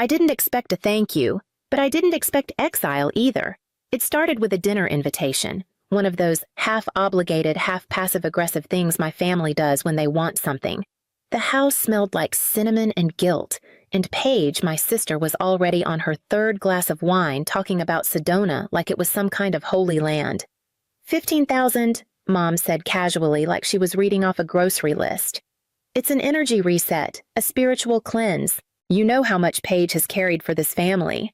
I didn't expect a thank you, but I didn't expect exile either. It started with a dinner invitation, one of those half-obligated, half-passive-aggressive things my family does when they want something. The house smelled like cinnamon and guilt, and Paige, my sister, was already on her third glass of wine talking about Sedona like it was some kind of holy land. 15,000, Mom said casually like she was reading off a grocery list. It's an energy reset, a spiritual cleanse. You know how much Paige has carried for this family.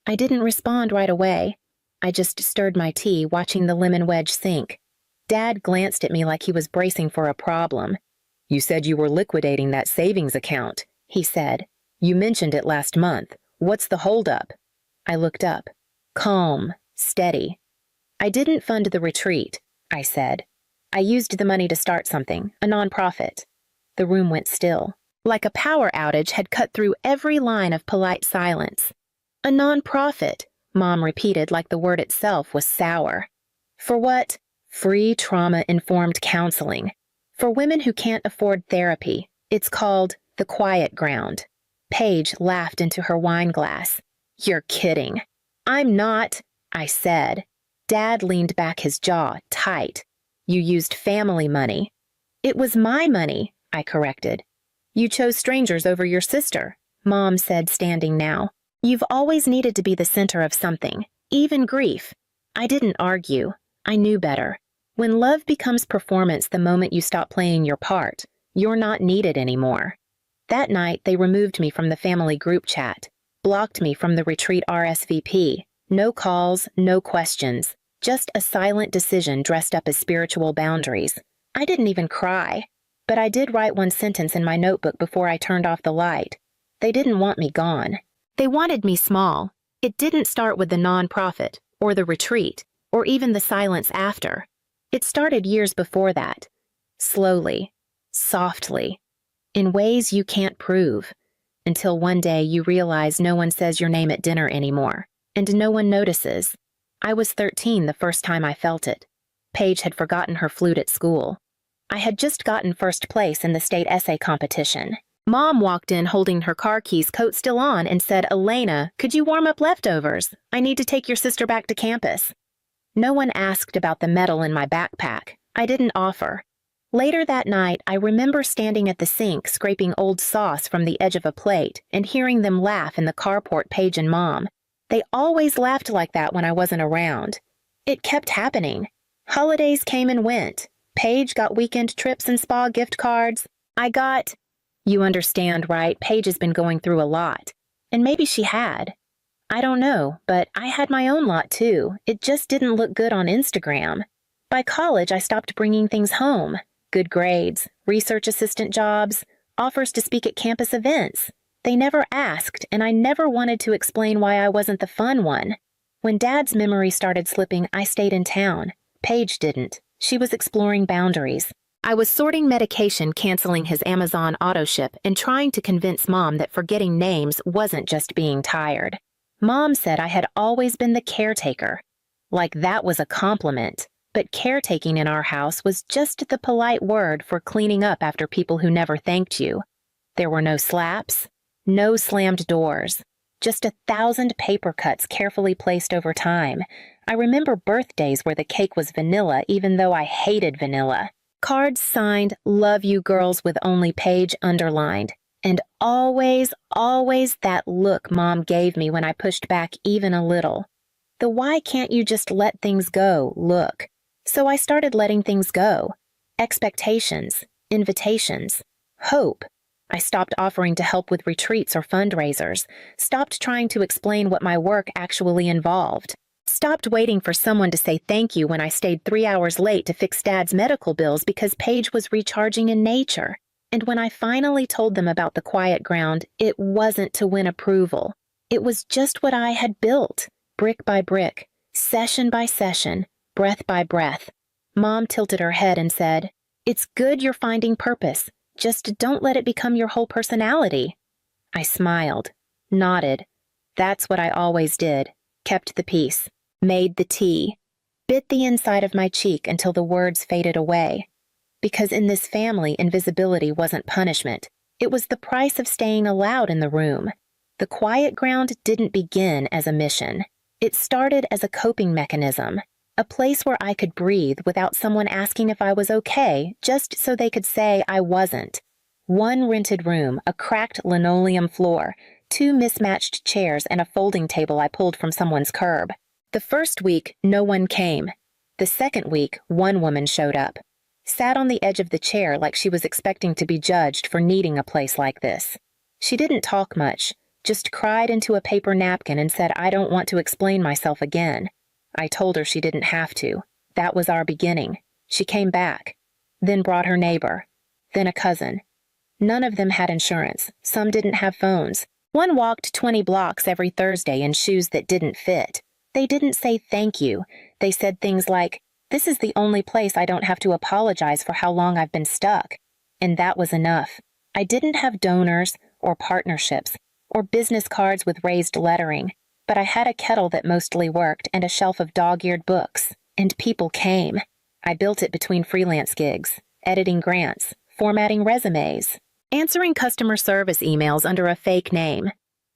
I didn't respond right away. I just stirred my tea, watching the lemon wedge sink. Dad glanced at me like he was bracing for a problem. You said you were liquidating that savings account, he said. You mentioned it last month. What's the holdup? I looked up. Calm, steady. I didn't fund the retreat, I said. I used the money to start something, a nonprofit. The room went still, like a power outage had cut through every line of polite silence. A nonprofit, Mom repeated like the word itself was sour. For what? Free trauma-informed counseling. For women who can't afford therapy. It's called The Quiet Ground. Paige laughed into her wine glass. You're kidding. I'm not, I said. Dad leaned back his jaw tight. You used family money. It was my money, I corrected. You chose strangers over your sister, Mom said, standing now. You've always needed to be the center of something, even grief. I didn't argue. I knew better. When love becomes performance the moment you stop playing your part, you're not needed anymore. That night, they removed me from the family group chat, blocked me from the retreat RSVP. No calls, no questions, just a silent decision dressed up as spiritual boundaries. I didn't even cry, but I did write one sentence in my notebook before I turned off the light. They didn't want me gone. They wanted me small. It didn't start with the nonprofit, or the retreat, or even the silence after. It started years before that. Slowly, softly, in ways you can't prove, until one day you realize no one says your name at dinner anymore, and no one notices. I was 13 the first time I felt it. Paige had forgotten her flute at school. I had just gotten first place in the state essay competition. Mom walked in holding her car keys, coat still on, and said, Elena, could you warm up leftovers? I need to take your sister back to campus. No one asked about the medal in my backpack. I didn't offer. Later that night, I remember standing at the sink scraping old sauce from the edge of a plate and hearing them laugh in the carport, Paige and Mom. They always laughed like that when I wasn't around. It kept happening. Holidays came and went. Paige got weekend trips and spa gift cards. I got... You understand, right? Paige has been going through a lot. And maybe she had. I don't know, but I had my own lot too. It just didn't look good on Instagram. By college, I stopped bringing things home. Good grades, research assistant jobs, offers to speak at campus events. They never asked, and I never wanted to explain why I wasn't the fun one. When Dad's memory started slipping, I stayed in town. Paige didn't. She was exploring boundaries. I was sorting medication, canceling his Amazon autoship, and trying to convince Mom that forgetting names wasn't just being tired. Mom said I had always been the caretaker. Like that was a compliment. But caretaking in our house was just the polite word for cleaning up after people who never thanked you. There were no slaps, no slammed doors, just 1,000 paper cuts carefully placed over time. I remember birthdays where the cake was vanilla even though I hated vanilla. Cards signed, love you girls with only Paige underlined. And always, always that look Mom gave me when I pushed back even a little. The why can't you just let things go look. So I started letting things go. Expectations, invitations, hope. I stopped offering to help with retreats or fundraisers, stopped trying to explain what my work actually involved, stopped waiting for someone to say thank you when I stayed 3 hours late to fix Dad's medical bills because Paige was recharging in nature. And when I finally told them about the quiet ground, it wasn't to win approval. It was just what I had built, brick by brick, session by session, breath by breath. Mom tilted her head and said, It's good you're finding purpose. Just don't let it become your whole personality. I smiled, nodded. That's what I always did. Kept the peace. Made the tea. Bit the inside of my cheek until the words faded away. Because in this family, invisibility wasn't punishment. It was the price of staying allowed in the room. The quiet ground didn't begin as a mission. It started as a coping mechanism, a place where I could breathe without someone asking if I was okay, just so they could say I wasn't. One rented room, a cracked linoleum floor, 2 mismatched chairs, and a folding table I pulled from someone's curb. The first week, no one came. The second week, one woman showed up. Sat on the edge of the chair like she was expecting to be judged for needing a place like this. She didn't talk much, just cried into a paper napkin and said, "I don't want to explain myself again." I told her she didn't have to. That was our beginning. She came back, then brought her neighbor, then a cousin. None of them had insurance. Some didn't have phones. One walked 20 blocks every Thursday in shoes that didn't fit. They didn't say thank you. They said things like, "This is the only place I don't have to apologize for how long I've been stuck." And that was enough. I didn't have donors or partnerships or business cards with raised lettering, but I had a kettle that mostly worked and a shelf of dog-eared books. And people came. I built it between freelance gigs, editing grants, formatting resumes, answering customer service emails under a fake name.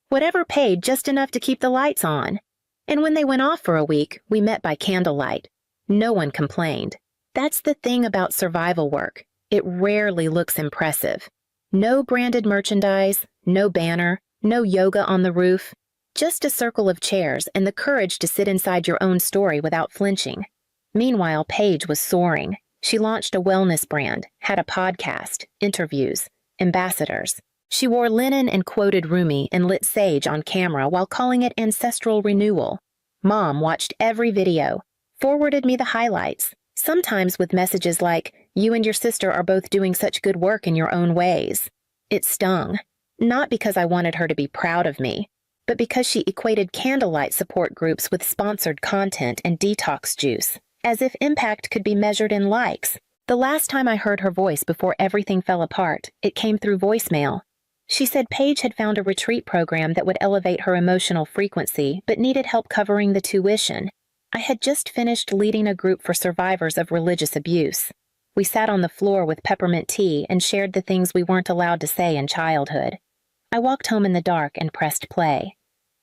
Whatever paid just enough to keep the lights on. And when they went off for a week, we met by candlelight. No one complained. That's the thing about survival work. It rarely looks impressive. No branded merchandise, no banner, no yoga on the roof. Just a circle of chairs and the courage to sit inside your own story without flinching. Meanwhile, Paige was soaring. She launched a wellness brand, had a podcast, interviews, ambassadors. She wore linen and quoted Rumi and lit sage on camera while calling it ancestral renewal. Mom watched every video, forwarded me the highlights, sometimes with messages like, "You and your sister are both doing such good work in your own ways." It stung, not because I wanted her to be proud of me, but because she equated candlelight support groups with sponsored content and detox juice, as if impact could be measured in likes. The last time I heard her voice before everything fell apart, it came through voicemail. She said Paige had found a retreat program that would elevate her emotional frequency, but needed help covering the tuition. I had just finished leading a group for survivors of religious abuse. We sat on the floor with peppermint tea and shared the things we weren't allowed to say in childhood. I walked home in the dark and pressed play.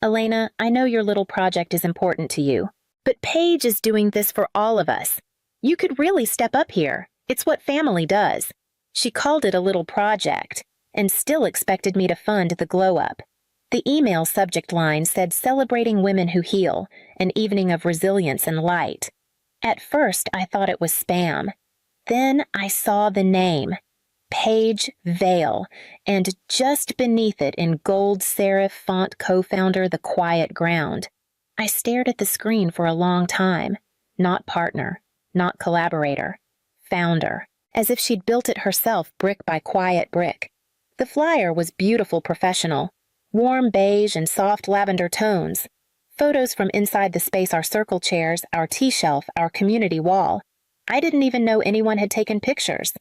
"Elena, I know your little project is important to you, but Paige is doing this for all of us. You could really step up here. It's what family does." She called it a little project, and still expected me to fund the glow-up. The email subject line said "Celebrating Women Who Heal, an Evening of Resilience and Light." At first, I thought it was spam. Then I saw the name, Paige Vale, and just beneath it in gold serif font co-founder The Quiet Ground. I stared at the screen for a long time. Not partner, not collaborator, founder, as if she'd built it herself brick by quiet brick. The flyer was beautiful professional, warm beige and soft lavender tones. Photos from inside the space our circle chairs, our tea shelf, our community wall. I didn't even know anyone had taken pictures.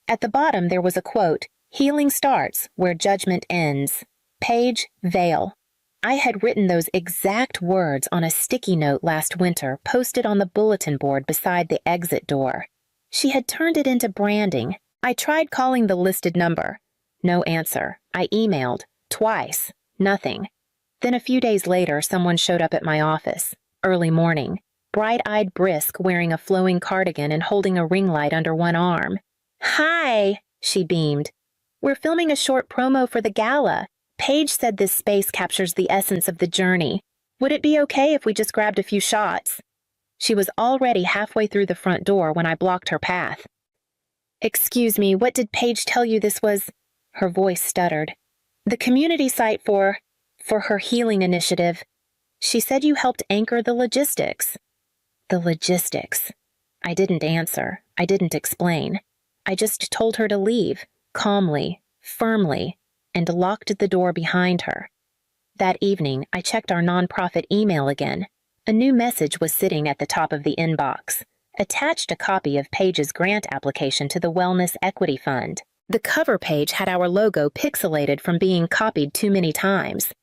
At the bottom there was a quote, "Healing starts where judgment ends. Paige Vale." I had written those exact words on a sticky note last winter posted on the bulletin board beside the exit door. She had turned it into branding. I tried calling the listed number. No answer. I emailed. Twice. Nothing. Then a few days later, someone showed up at my office. Early morning. Bright-eyed brisk, wearing a flowing cardigan and holding a ring light under one arm. "Hi," she beamed. "We're filming a short promo for the gala. Paige said this space captures the essence of the journey. Would it be okay if we just grabbed a few shots?" She was already halfway through the front door when I blocked her path. "Excuse me, what did Paige tell you this was?" Her voice stuttered. "The community site for her healing initiative. She said you helped anchor the logistics." The logistics. I didn't answer. I didn't explain. I just told her to leave, calmly, firmly, and locked the door behind her. That evening, I checked our nonprofit email again. A new message was sitting at the top of the inbox. Attached a copy of Paige's grant application to the Wellness Equity Fund. The cover page had our logo pixelated from being copied too many times.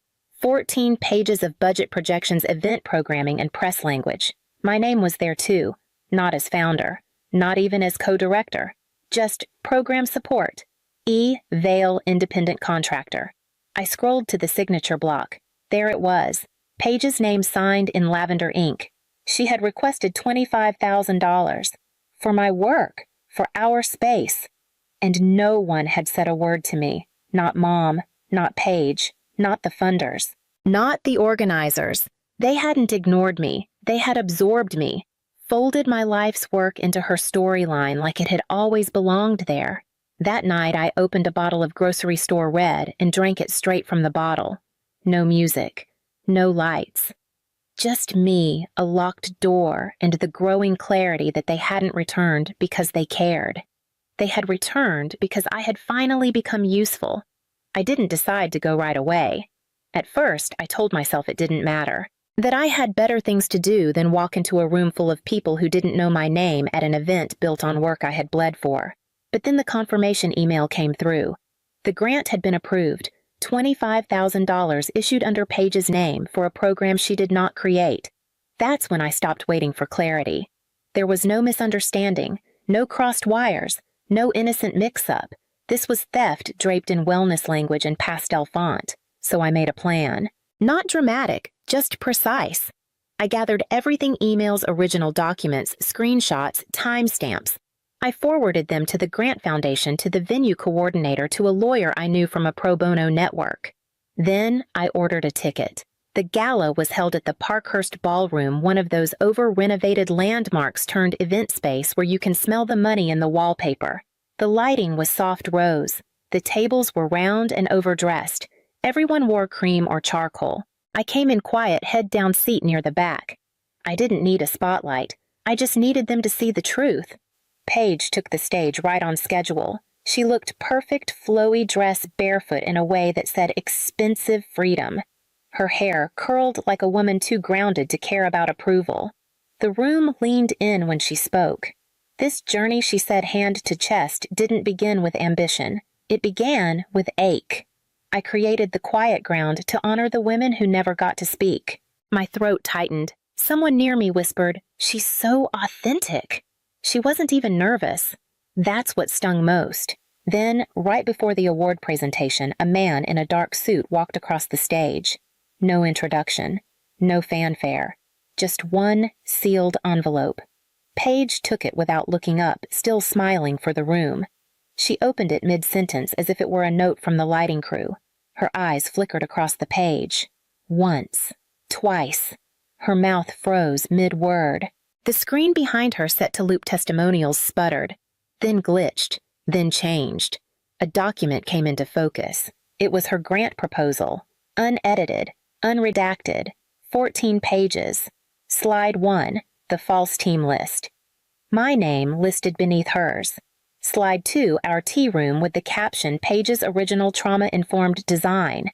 14 pages of budget projections, event programming, and press language. My name was there too, not as founder, not even as co-director, just program support. E. Vale Independent Contractor. I scrolled to the signature block. There it was. Paige's name signed in lavender ink. She had requested $25,000. For my work. For our space. And no one had said a word to me. Not Mom. Not Paige. Not the funders. Not the organizers. They hadn't ignored me. They had absorbed me. Folded my life's work into her storyline like it had always belonged there. That night I opened a bottle of grocery store Red and drank it straight from the bottle. No music. No lights. Just me, a locked door, and the growing clarity that they hadn't returned because they cared. They had returned because I had finally become useful. I didn't decide to go right away. At first, I told myself it didn't matter. That I had better things to do than walk into a room full of people who didn't know my name at an event built on work I had bled for. But then the confirmation email came through. The grant had been approved. $25,000 issued under Paige's name for a program she did not create. That's when I stopped waiting for clarity. There was no misunderstanding, no crossed wires, no innocent mix-up. This was theft draped in wellness language and pastel font. So I made a plan. Not dramatic, just precise. I gathered everything email's original documents, screenshots, timestamps. I forwarded them to the Grant Foundation, to the venue coordinator, to a lawyer I knew from a pro bono network. Then I ordered a ticket. The gala was held at the Parkhurst Ballroom, one of those over-renovated landmarks turned event space where you can smell the money in the wallpaper. The lighting was soft rose. The tables were round and overdressed. Everyone wore cream or charcoal. I came in quiet, head-down seat near the back. I didn't need a spotlight. I just needed them to see the truth. Paige took the stage right on schedule. She looked perfect, flowy dress barefoot in a way that said expensive freedom. Her hair curled like a woman too grounded to care about approval. The room leaned in when she spoke. This journey, she said hand to chest, didn't begin with ambition. It began with ache. I created the quiet ground to honor the women who never got to speak. My throat tightened. Someone near me whispered, "She's so authentic." She wasn't even nervous. That's what stung most. Then, right before the award presentation, a man in a dark suit walked across the stage. No introduction. No fanfare. Just one sealed envelope. Paige took it without looking up, still smiling for the room. She opened it mid-sentence as if it were a note from the lighting crew. Her eyes flickered across the page. Once. Twice. Her mouth froze mid-word. The screen behind her set to loop testimonials sputtered, then glitched, then changed. A document came into focus. It was her grant proposal. Unedited, unredacted, 14 pages. Slide 1, the false team list. My name listed beneath hers. Slide 2, our tea room with the caption, Paige's original trauma-informed design.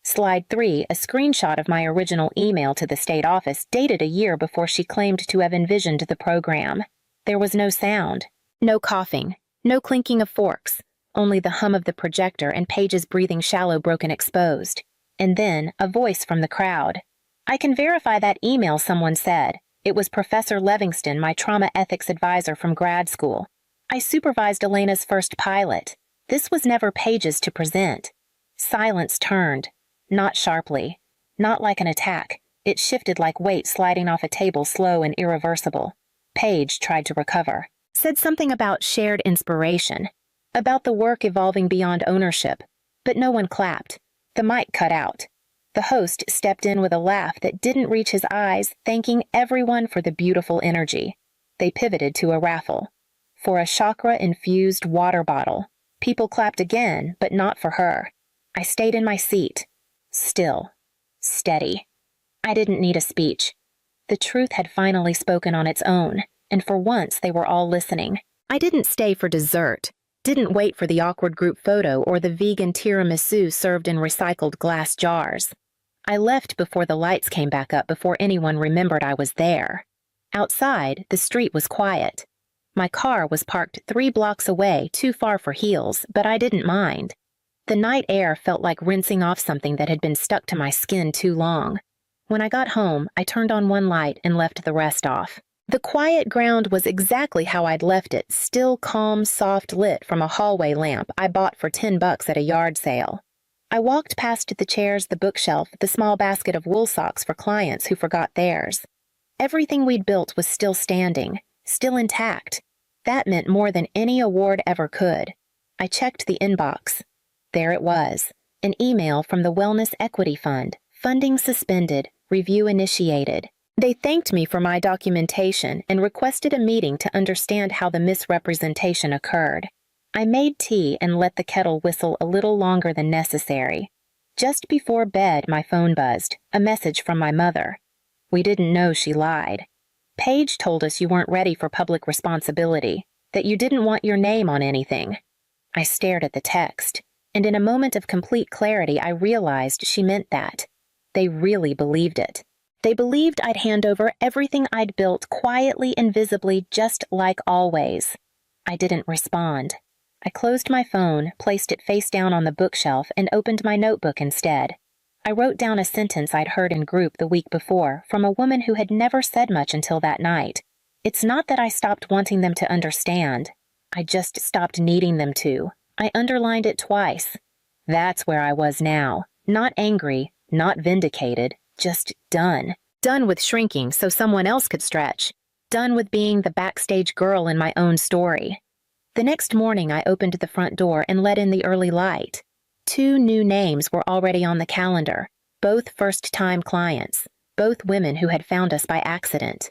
Slide 3, a screenshot of my original email to the state office dated a year before she claimed to have envisioned the program. There was no sound, no coughing, no clinking of forks, only the hum of the projector and Paige's breathing shallow, broken, exposed. And then a voice from the crowd. "I can verify that email," someone said. It was Professor Levingston, my trauma ethics advisor from grad school. I supervised Elena's first pilot. This was never Paige's to present. Silence turned. Not sharply. Not like an attack. It shifted like weight sliding off a table, slow and irreversible. Paige tried to recover. Said something about shared inspiration. About the work evolving beyond ownership. But no one clapped. The mic cut out. The host stepped in with a laugh that didn't reach his eyes, thanking everyone for the beautiful energy. They pivoted to a raffle. For a chakra-infused water bottle. People clapped again, but not for her. I stayed in my seat. Still. Steady. I didn't need a speech. The truth had finally spoken on its own, and for once they were all listening. I didn't stay for dessert. Didn't wait for the awkward group photo or the vegan tiramisu served in recycled glass jars. I left before the lights came back up, before anyone remembered I was there. Outside, the street was quiet. My car was parked 3 blocks away, too far for heels, but I didn't mind. The night air felt like rinsing off something that had been stuck to my skin too long. When I got home, I turned on one light and left the rest off. The quiet ground was exactly how I'd left it, still calm, soft lit from a hallway lamp I bought for $10 at a yard sale. I walked past the chairs, the bookshelf, the small basket of wool socks for clients who forgot theirs. Everything we'd built was still standing, still intact. That meant more than any award ever could. I checked the inbox. There it was, an email from the Wellness Equity Fund, funding suspended, review initiated. They thanked me for my documentation and requested a meeting to understand how the misrepresentation occurred. I made tea and let the kettle whistle a little longer than necessary. Just before bed, my phone buzzed, a message from my mother. We didn't know she lied. Paige told us you weren't ready for public responsibility, that you didn't want your name on anything. I stared at the text, and in a moment of complete clarity, I realized she meant that. They really believed it. They believed I'd hand over everything I'd built quietly and visibly, just like always. I didn't respond. I closed my phone, placed it face down on the bookshelf, and opened my notebook instead. I wrote down a sentence I'd heard in group the week before from a woman who had never said much until that night. It's not that I stopped wanting them to understand. I just stopped needing them to. I underlined it twice. That's where I was now. Not angry, not vindicated, just done. Done with shrinking so someone else could stretch. Done with being the backstage girl in my own story. The next morning, I opened the front door and let in the early light. 2 new names were already on the calendar, both first-time clients, both women who had found us by accident.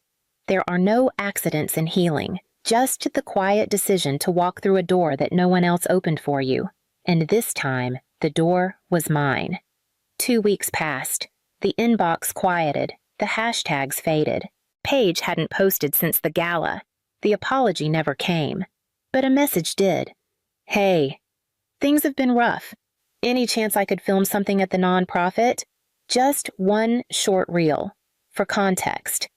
There are no accidents in healing, just the quiet decision to walk through a door that no one else opened for you. And this time, the door was mine. 2 weeks passed. The inbox quieted. The hashtags faded. Paige hadn't posted since the gala. The apology never came. But a message did. Hey, things have been rough. Any chance I could film something at the nonprofit? Just one short reel. For context.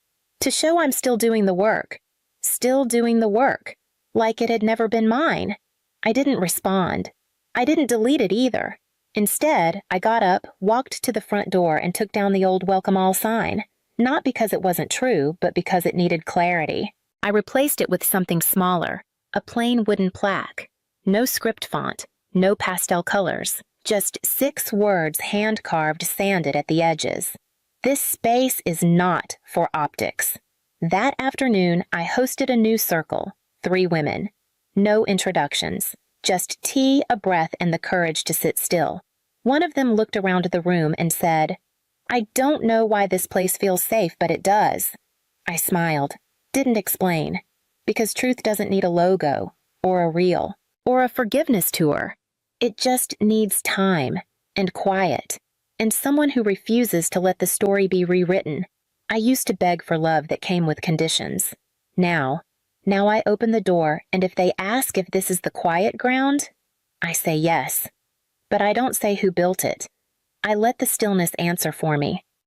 To show I'm still doing the work. Still doing the work. Like it had never been mine. I didn't respond. I didn't delete it either. Instead, I got up, walked to the front door, and took down the old Welcome All sign. Not because it wasn't true, but because it needed clarity. I replaced it with something smaller. A plain wooden plaque. No script font, no pastel colors, just 6 words hand-carved sanded at the edges. This space is not for optics. That afternoon, I hosted a new circle, 3 women. No introductions, just tea, a breath, and the courage to sit still. One of them looked around the room and said, "I don't know why this place feels safe, but it does." I smiled, didn't explain. Because truth doesn't need a logo, or a reel, or a forgiveness tour. It just needs time, and quiet, and someone who refuses to let the story be rewritten. I used to beg for love that came with conditions. Now I open the door, and if they ask if this is the quiet ground, I say yes. But I don't say who built it. I let the stillness answer for me.